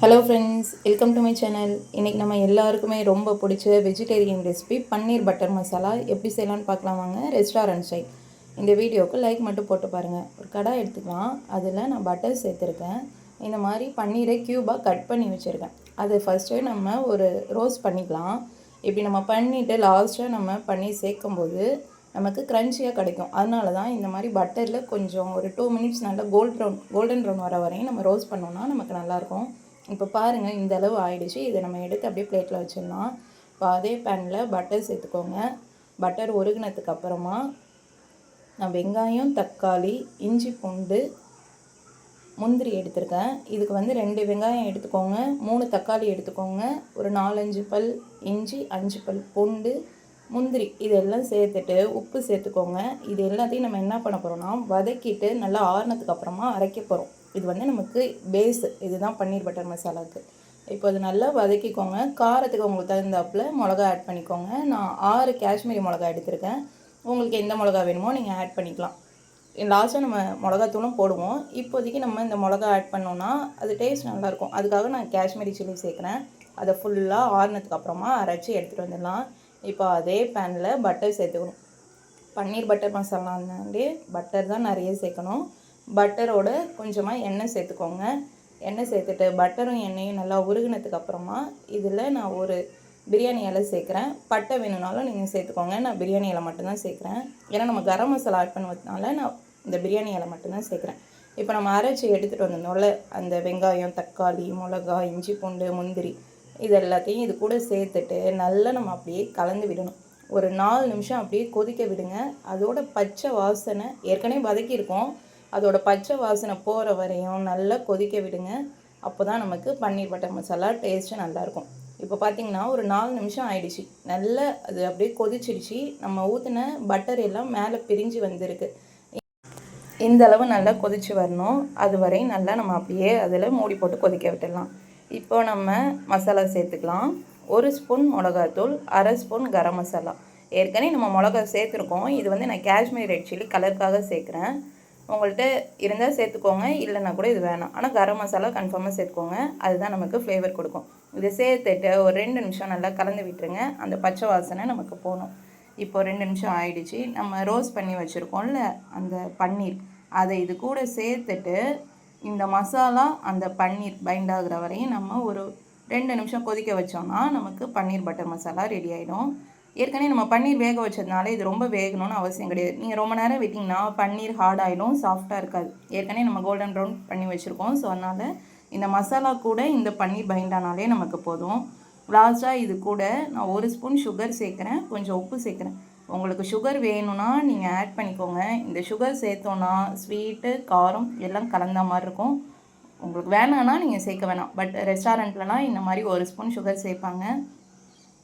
Hello friends, welcome to my channel. இன்றைக்கி நம்ம எல்லாருக்குமே ரொம்ப பிடிச்ச வெஜிடேரியன் ரெசிபி பன்னீர் பட்டர் மசாலா எப்படி செய்யலான்னு பார்க்கலாம் வாங்க. Restaurant style. இந்த வீடியோவுக்கு லைக் மட்டும் போட்டு பாருங்கள். ஒரு கடாய் எடுத்துக்கலாம். அதில் நான் பட்டர் சேர்த்துருக்கேன். இந்த மாதிரி பன்னீரை க்யூபாக கட் பண்ணி வச்சுருக்கேன். அது ஃபஸ்ட்டு நம்ம ஒரு ரோஸ்ட் பண்ணிக்கலாம். இப்படி நம்ம பண்ணிவிட்டு லாஸ்ட்டாக நம்ம பன்னீர் சேர்க்கும்போது நமக்கு க்ரன்ச்சியாக கிடைக்கும். அதனால தான் இந்த மாதிரி பட்டரில் கொஞ்சம் ஒரு 2 மினிட்ஸ் நல்லா கோல்டன் ப்ரௌன் வர வரையும் நம்ம ரோஸ்ட் பண்ணோன்னா நமக்கு நல்லாயிருக்கும். இப்போ பாருங்கள், இந்த அளவு ஆயிடுச்சு. இதை நம்ம எடுத்து அப்படியே பிளேட்டில் வச்சிடலாம். இப்போ அதே பேனில் பட்டர் சேர்த்துக்கோங்க. பட்டர் உருகினதுக்கு அப்புறமா நான் வெங்காயம், தக்காளி, இஞ்சி, பூண்டு, முந்திரி எடுத்துருக்கேன். இதுக்கு 2 வெங்காயம் எடுத்துக்கோங்க, 3 தக்காளி எடுத்துக்கோங்க, ஒரு 4-5 பல் இஞ்சி, 5 பல் பூண்டு, முந்திரி இதெல்லாம் சேர்த்துட்டு உப்பு சேர்த்துக்கோங்க. இது எல்லாத்தையும் நம்ம என்ன பண்ண போகிறோம்னா வதக்கிட்டு நல்லா ஆறுனதுக்கு அப்புறமா அரைக்க போகிறோம். இது நமக்கு பேஸு. இதுதான் பன்னீர் பட்டர் மசாலாவுக்கு. இப்போ அது நல்லா வதக்கிக்கோங்க. காரத்துக்கு உங்களுக்கு தகுந்தாப்பில் மிளகா ஆட் பண்ணிக்கோங்க. நான் 6 காஷ்மீரி மிளகா எடுத்திருக்கேன். உங்களுக்கு எந்த மிளகா வேணுமோ நீங்கள் ஆட் பண்ணிக்கலாம். லாஸ்ட்டாக நம்ம மிளகாத்தூளும் போடுவோம். இப்போதைக்கு நம்ம இந்த மிளகா ஆட் பண்ணோன்னா அது டேஸ்ட் நல்லாயிருக்கும். அதுக்காக நான் காஷ்மீரி சில்லி சேர்க்குறேன். அதை ஃபுல்லாக ஆறுனதுக்கு அப்புறமா அரைச்சி எடுத்துகிட்டு வந்துடலாம். இப்போ அதே பேனில் பட்டர் சேர்த்துக்கணும். பன்னீர் பட்டர் மசாலானாலே பட்டர் தான் நிறைய சேர்க்கணும். பட்டரோட கொஞ்சமாக எண்ணெய் சேர்த்துக்கோங்க. எண்ணெய் சேர்த்துட்டு பட்டரும் எண்ணெயும் நல்லா உருகினதுக்கு அப்புறமா இதில் நான் ஒரு பிரியாணி இலை சேர்க்குறேன். பட்டை வேணும்னாலும் நீங்கள் சேர்த்துக்கோங்க. நான் பிரியாணி இலை மட்டும்தான் சேர்க்குறேன். ஏன்னா நம்ம கரம் மசாலா ஆட் பண்ணுவதுனால நான் இந்த பிரியாணி இலை மட்டும்தான் சேர்க்குறேன். இப்போ நம்ம அரைச்சி எடுத்துகிட்டு வந்ததுனால அந்த வெங்காயம், தக்காளி, மிளகா, இஞ்சி, பூண்டு, முந்திரி இது எல்லாத்தையும் இது கூட சேர்த்துட்டு நல்லா நம்ம அப்படியே கலந்து விடணும். ஒரு 4 நிமிஷம் அப்படியே கொதிக்க விடுங்க. அதோட பச்சை வாசனை ஏற்கனவே வதக்கியிருக்கோம். அதோட பச்சை வாசனை போகிற வரையும் நல்லா கொதிக்க விடுங்க. அப்போ தான் நமக்கு பன்னீர் பட்டர் மசாலா டேஸ்ட்டு நல்லாயிருக்கும். இப்போ பார்த்திங்கன்னா ஒரு 4 நிமிஷம் ஆயிடுச்சு. நல்லா அது அப்படியே கொதிச்சிடுச்சு. நம்ம ஊற்றின பட்டர் எல்லாம் மேலே பிரிஞ்சு வந்திருக்கு. இந்த அளவு நல்லா கொதித்து வரணும். அது வரையும் நல்லா நம்ம அப்படியே அதில் மூடி போட்டு கொதிக்க விட்டுடலாம். இப்போ நம்ம மசாலா சேர்த்துக்கலாம். 1 ஸ்பூன் மிளகாத்தூள், 1/2 ஸ்பூன் கரம் மசாலா. ஏற்கனவே நம்ம மிளகா சேர்த்துருக்கோம். இது நான் காஷ்மீரி ரெட் சில்லி கலருக்காக சேர்க்குறேன். உங்கள்கிட்ட இருந்தால் சேர்த்துக்கோங்க, இல்லைன்னா கூட இது வேணாம். ஆனால் கரம் மசாலா கன்ஃபார்மாக சேர்த்துக்கோங்க. அதுதான் நமக்கு ஃப்ளேவர் கொடுக்கும். இதை சேர்த்துட்டு ஒரு 2 நிமிஷம் நல்லா கலந்து விட்டுருங்க. அந்த பச்சை வாசனை நமக்கு போகணும். இப்போ 2 நிமிஷம் ஆயிடுச்சு. நம்ம ரோஸ்ட் பண்ணி வச்சுருக்கோம்ல அந்த பன்னீர், அதை இது கூட சேர்த்துட்டு இந்த மசாலா அந்த பன்னீர் பைண்ட் ஆகுற வரையும் நம்ம ஒரு 2 நிமிஷம் கொதிக்க வச்சோம்னா நமக்கு பன்னீர் பட்டர் மசாலா ரெடி ஆகிடும். ஏற்கனவே நம்ம பன்னீர் வேக வச்சதுனால இது ரொம்ப வேகணும்னு அவசியம் கிடையாது. நீங்கள் ரொம்ப நேரம் விட்டிங்கன்னா பன்னீர் ஹார்ட் ஆகிடும், சாஃப்டாக இருக்காது. ஏற்கனவே நம்ம கோல்டன் ப்ரௌன் பண்ணி வச்சுருக்கோம். ஸோ அதனால் இந்த மசாலா கூட இந்த பன்னீர் பைண்ட் ஆனாலே நமக்கு போதும். லாஸ்ட்டாக இது கூட நான் 1 ஸ்பூன் சுகர் சேர்க்குறேன், கொஞ்சம் உப்பு சேர்க்குறேன். உங்களுக்கு சுகர் வேணும்னா நீங்கள் ஆட் பண்ணிக்கோங்க. இந்த சுகர் சேர்த்தோன்னா ஸ்வீட்டு, காரம் எல்லாம் கலந்த மாதிரி இருக்கும். உங்களுக்கு வேணான்னா நீங்கள் சேர்க்க வேணாம். பட் ரெஸ்டாரண்ட்லலாம் இந்த மாதிரி 1 ஸ்பூன் சுகர் சேர்ப்பாங்க.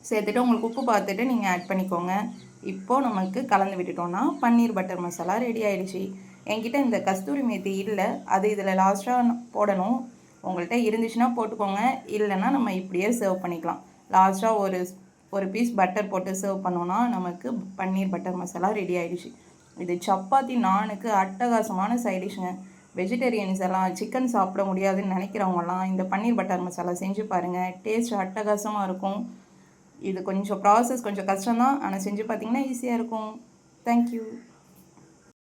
சேர்த்துட்டு உங்களுக்கு உப்பு பார்த்துட்டு நீங்கள் ஆட் பண்ணிக்கோங்க. இப்போது நமக்கு கலந்து விட்டுட்டோன்னா பன்னீர் பட்டர் மசாலா ரெடி ஆகிடுச்சு. என்கிட்ட இந்த கஸ்தூரி மேத்தி இல்லை, அது இதில் லாஸ்ட்டாக போடணும். உங்கள்கிட்ட இருந்துச்சுன்னா போட்டுக்கோங்க, இல்லைன்னா நம்ம இப்படியே சர்வ் பண்ணிக்கலாம். லாஸ்ட்டாக ஒரு பீஸ் பட்டர் போட்டு சர்வ் பண்ணோன்னா நமக்கு பன்னீர் பட்டர் மசாலா ரெடி ஆகிடுச்சு. இது சப்பாத்தி, நானுக்கு அட்டகாசமான சைடிஷ்ங்க. வெஜிடேரியன்ஸ் எல்லாம் சிக்கன் சாப்பிட முடியாதுன்னு நினைக்கிறவங்கலாம் இந்த பன்னீர் பட்டர் மசாலா செஞ்சு பாருங்கள். டேஸ்ட் அட்டகாசமாக இருக்கும். இது கொஞ்சம் ப்ராசஸ் கொஞ்சம் கஷ்டம்தான், ஆனால் செஞ்சு பார்த்திங்கன்னா ஈஸியாக இருக்கும். தேங்க்யூ.